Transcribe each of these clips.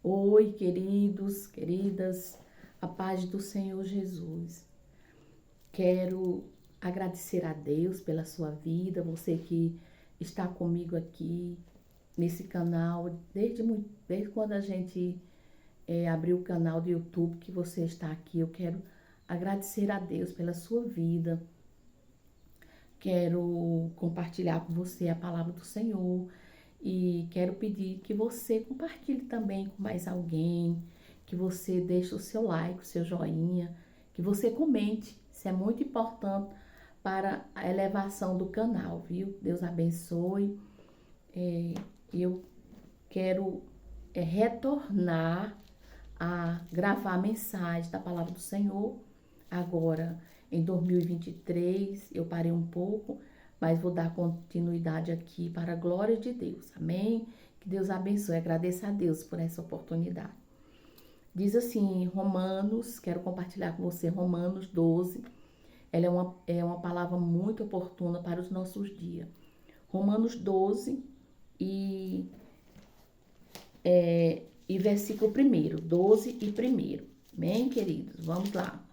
Oi, queridos, queridas, a paz do Senhor Jesus. Quero agradecer a Deus pela sua vida, você que está comigo aqui nesse canal, desde quando a gente abriu o canal do YouTube, que você está aqui. Eu quero agradecer a Deus pela sua vida. Quero compartilhar com você a palavra do Senhor. E quero pedir que você compartilhe também com mais alguém, que você deixe o seu like, o seu joinha, que você comente. Isso é muito importante para a elevação do canal, viu? Deus abençoe. Eu quero retornar a gravar mensagem da palavra do Senhor. Agora, em 2023, eu parei um pouco, mas vou dar continuidade aqui para a glória de Deus. Amém? Que Deus abençoe. Agradeço a Deus por essa oportunidade. Diz assim, Romanos, quero compartilhar com você Romanos 12. Ela é uma palavra muito oportuna para os nossos dias. Romanos 12 e versículo 1, 12 e 1. Amém, queridos? Vamos lá.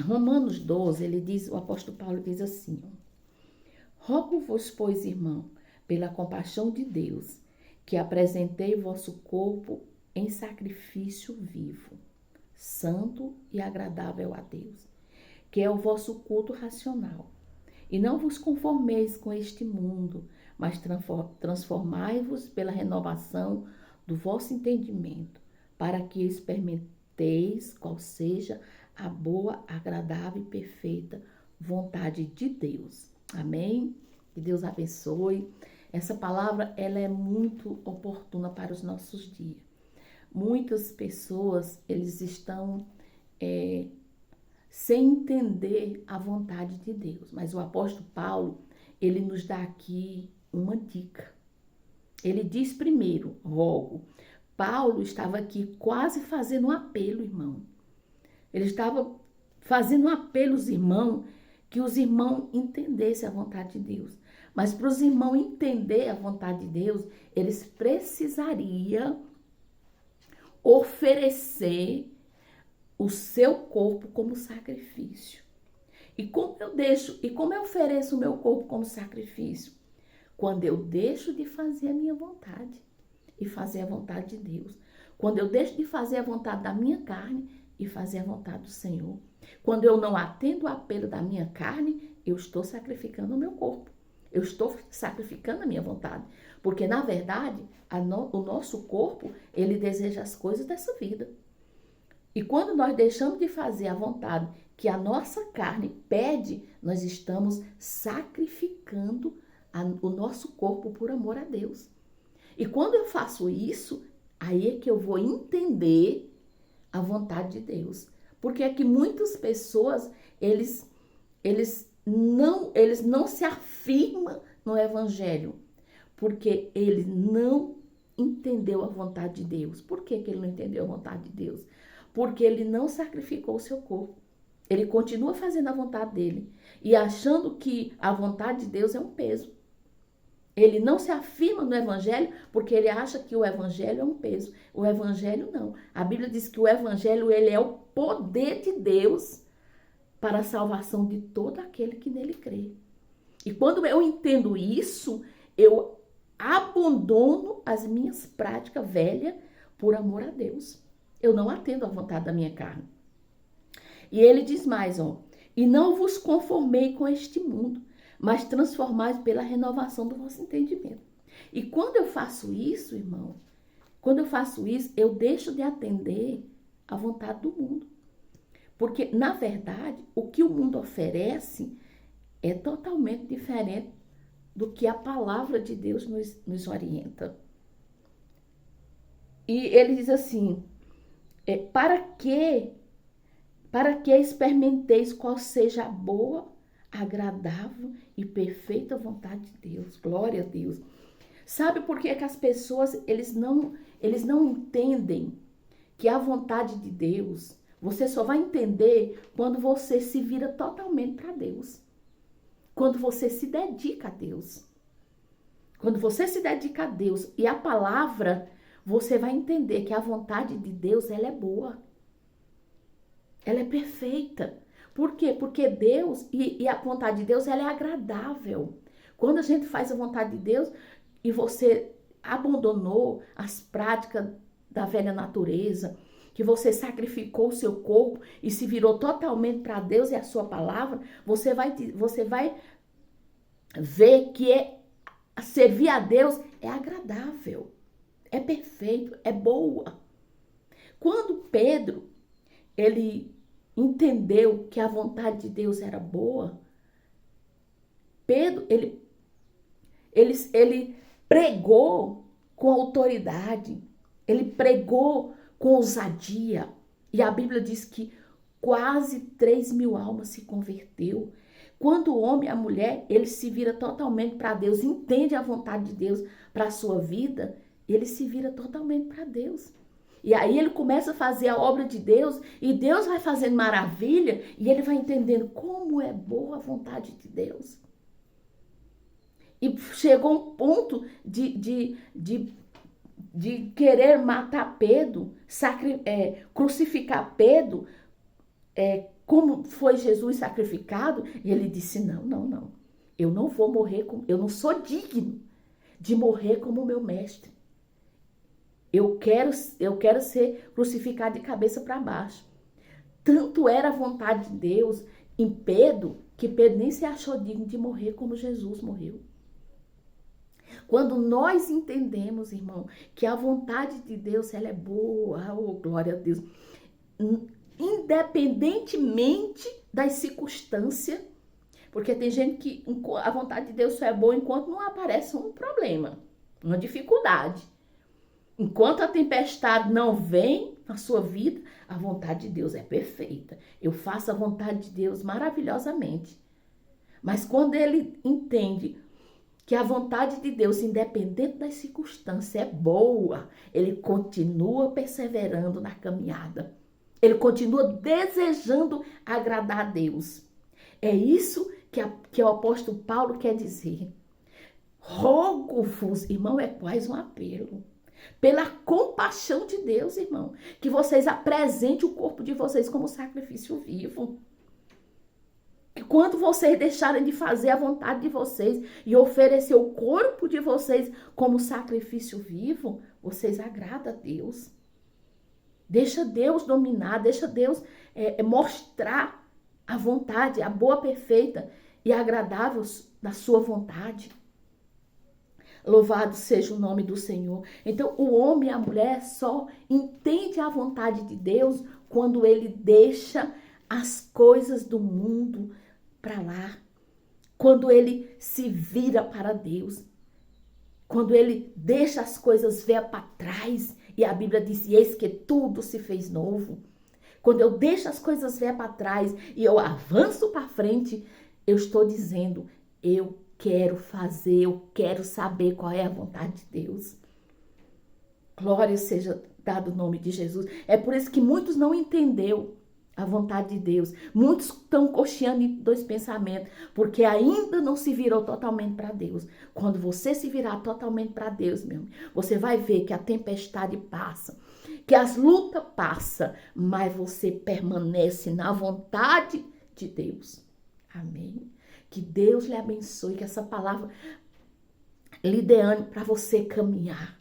Romanos 12, o apóstolo Paulo diz assim: rogo-vos, pois, irmão, pela compaixão de Deus, que apresentei vosso corpo em sacrifício vivo, santo e agradável a Deus, que é o vosso culto racional. E não vos conformeis com este mundo, mas transformai-vos pela renovação do vosso entendimento, para que experimenteis qual seja a boa, agradável e perfeita vontade de Deus. Amém? Que Deus abençoe. Essa palavra, ela é muito oportuna para os nossos dias. Muitas pessoas, eles estão sem entender a vontade de Deus. Mas o apóstolo Paulo, ele nos dá aqui uma dica. Ele diz primeiro, rogo. Paulo estava aqui quase fazendo um apelo, irmão. Ele estava fazendo um apelo aos irmãos, que os irmãos entendessem a vontade de Deus. Mas para os irmãos entender a vontade de Deus, eles precisariam oferecer o seu corpo como sacrifício. E como eu ofereço o meu corpo como sacrifício? Quando eu deixo de fazer a minha vontade e fazer a vontade de Deus. Quando eu deixo de fazer a vontade da minha carne e fazer a vontade do Senhor. Quando eu não atendo o apelo da minha carne, eu estou sacrificando o meu corpo. Eu estou sacrificando a minha vontade. Porque, na verdade, o nosso corpo, ele deseja as coisas dessa vida. E quando nós deixamos de fazer a vontade que a nossa carne pede, nós estamos sacrificando o nosso corpo por amor a Deus. E quando eu faço isso, aí é que eu vou entender a vontade de Deus. Porque é que muitas pessoas, eles não se afirmam no evangelho, porque ele não entendeu a vontade de Deus. Por que ele não entendeu a vontade de Deus? Porque ele não sacrificou o seu corpo. Ele continua fazendo a vontade dele e achando que a vontade de Deus é um peso. Ele não se afirma no evangelho porque ele acha que o evangelho é um peso. O evangelho não. A Bíblia diz que o evangelho, ele é o poder de Deus para a salvação de todo aquele que nele crê. E quando eu entendo isso, eu abandono as minhas práticas velhas por amor a Deus. Eu não atendo à vontade da minha carne. E ele diz mais, e não vos conformei com este mundo, mas transformai pela renovação do vosso entendimento. E quando eu faço isso, irmão, eu deixo de atender à vontade do mundo. Porque, na verdade, o que o mundo oferece é totalmente diferente do que a palavra de Deus nos orienta. E ele diz assim, para que experimenteis qual seja a boa, agradável e perfeita vontade de Deus. Glória a Deus. Sabe por que as pessoas, eles não entendem que a vontade de Deus, você só vai entender quando você se vira totalmente para Deus. Quando você se dedica a Deus. Quando você se dedica a Deus e a palavra, você vai entender que a vontade de Deus, ela é boa. Ela é perfeita. Por quê? Porque Deus, e a vontade de Deus, ela é agradável. Quando a gente faz a vontade de Deus e você abandonou as práticas da velha natureza, que você sacrificou o seu corpo e se virou totalmente para Deus e a sua palavra, você vai ver que servir a Deus é agradável, é perfeito, é boa. Quando Pedro, ele entendeu que a vontade de Deus era boa, Pedro, ele pregou com autoridade, ele pregou com ousadia. E a Bíblia diz que quase 3.000 almas se converteu. Quando o homem e a mulher, ele se vira totalmente para Deus, entende a vontade de Deus para a sua vida, ele se vira totalmente para Deus. E aí ele começa a fazer a obra de Deus, e Deus vai fazendo maravilha, e ele vai entendendo como é boa a vontade de Deus. E chegou um ponto de querer matar Pedro, crucificar Pedro, como foi Jesus sacrificado. E ele disse, não, eu não vou morrer, eu não sou digno de morrer como meu mestre. Eu quero ser crucificado de cabeça para baixo. Tanto era a vontade de Deus em Pedro, que Pedro nem se achou digno de morrer como Jesus morreu. Quando nós entendemos, irmão, que a vontade de Deus, ela é boa, oh, glória a Deus, independentemente das circunstâncias, porque tem gente que a vontade de Deus só é boa enquanto não aparece um problema, uma dificuldade. Enquanto a tempestade não vem na sua vida, a vontade de Deus é perfeita. Eu faço a vontade de Deus maravilhosamente. Mas quando ele entende que a vontade de Deus, independente das circunstâncias, é boa, ele continua perseverando na caminhada. Ele continua desejando agradar a Deus. É isso que o apóstolo Paulo quer dizer. Rogo-vos, irmão, é quase um apelo. Pela compaixão de Deus, irmão, que vocês apresentem o corpo de vocês como sacrifício vivo. Que quando vocês deixarem de fazer a vontade de vocês e oferecer o corpo de vocês como sacrifício vivo, vocês agradam a Deus. Deixa Deus dominar, deixa Deus mostrar a vontade, a boa, perfeita e agradável da sua vontade. Louvado seja o nome do Senhor. Então, o homem e a mulher só entende a vontade de Deus quando ele deixa as coisas do mundo para lá. Quando ele se vira para Deus. Quando ele deixa as coisas velhas para trás. E a Bíblia diz, eis que tudo se fez novo. Quando eu deixo as coisas velhas para trás e eu avanço para frente, eu estou dizendo, eu quero fazer, eu quero saber qual é a vontade de Deus. Glória seja dado o nome de Jesus. É por isso que muitos não entenderam a vontade de Deus. Muitos estão cocheando em dois pensamentos, porque ainda não se virou totalmente para Deus. Quando você se virar totalmente para Deus, meu amigo, você vai ver que a tempestade passa, que as lutas passam, mas você permanece na vontade de Deus. Amém? Que Deus lhe abençoe, que essa palavra lhe dê ânimo para você caminhar.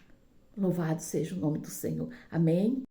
Louvado seja o nome do Senhor. Amém?